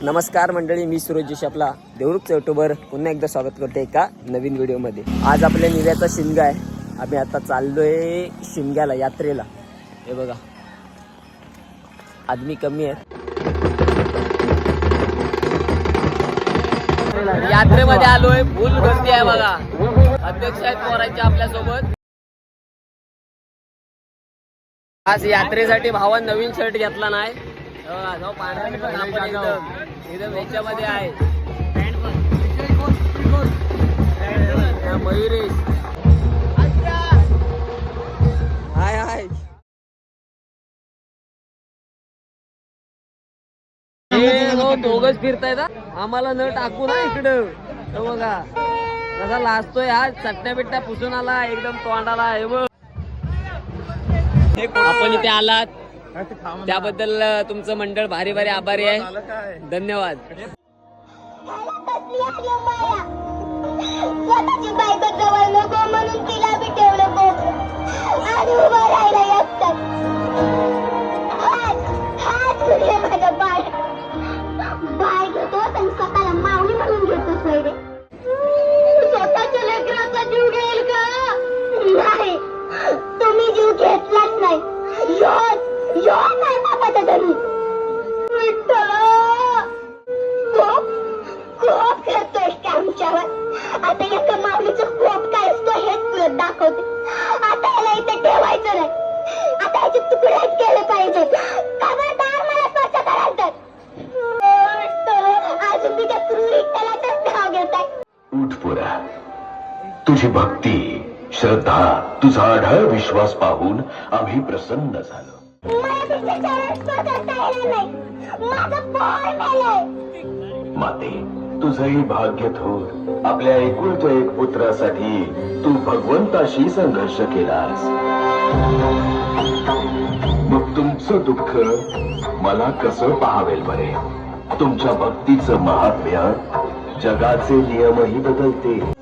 नमस्कार मंडळी, मी सुरज जोशी आपला देवरुखचा यूट्यूबर पुन्हा एकदा स्वागत करते एका नवीन व्हिडिओमध्ये। आज आपल्या निव्याचा शिमगा आहे। आम्ही आता चाललोय शिमग्याला, यात्रेला। हे बघा आदमी कमी आहे। यात्रेमध्ये आलोय, फुल गर्दी आहे बघा। अध्यक्ष आहेत पोरांचे आपल्या सोबत। आज यात्रेसाठी भावान नवीन शर्ट घेतला नाही, एकदम याच्यामध्ये आहे। मयुरेश हाय हाय, दोघच फिरतायत। आम्हाला न टाकू ना इकडं। बघा कसा लाजतोय, हा चटण्या बिट्ट्या पुसून आला एकदम तोंडाला। हे बघ, आपण इथे आलात त्याबद्दल तुमचं मंडळ भारी भारी आभारी आहे। धन्यवाद। स्वतःची बायको जवळ नको म्हणून तिला बी ठेवलं आणि उभं राहिला एकटाच। हात माझं बाळ घेतोस आणि स्वतःला माऊली म्हणून घेतोस रे। स्वतःच्या लेकराचा जीव घेईल का? नाही, तुम्ही जीव घेतलाच नाही। योन नाही बापाचा धनी। कोप करतोय का आमच्यावर? आता एका माऊलीचं कोप काय असतो हेच तुला दाखवते। आता याला इथे ठेवायचं नाही, आता याचे तुकडे केले पाहिजे। खबरदार मला स्पर्श कराल तर अजून तिच्या क्रूरितेलाच नाव घेताय। उठ पोरा, तुझी भक्ती, श्रद्धा, तुझा अढळ विश्वास पाहून आम्ही प्रसन्न झालो। माते, तुझंही भाग्य थोर। आपल्या एकुलत्या एक पुत्रासाठी तू भगवंताशी संघर्ष केलास। मग तुमचं दुःख मला कसं पाहावेल बरे? तुमच्या भक्तीचं महात्म्य जगाचे नियमही बदलते।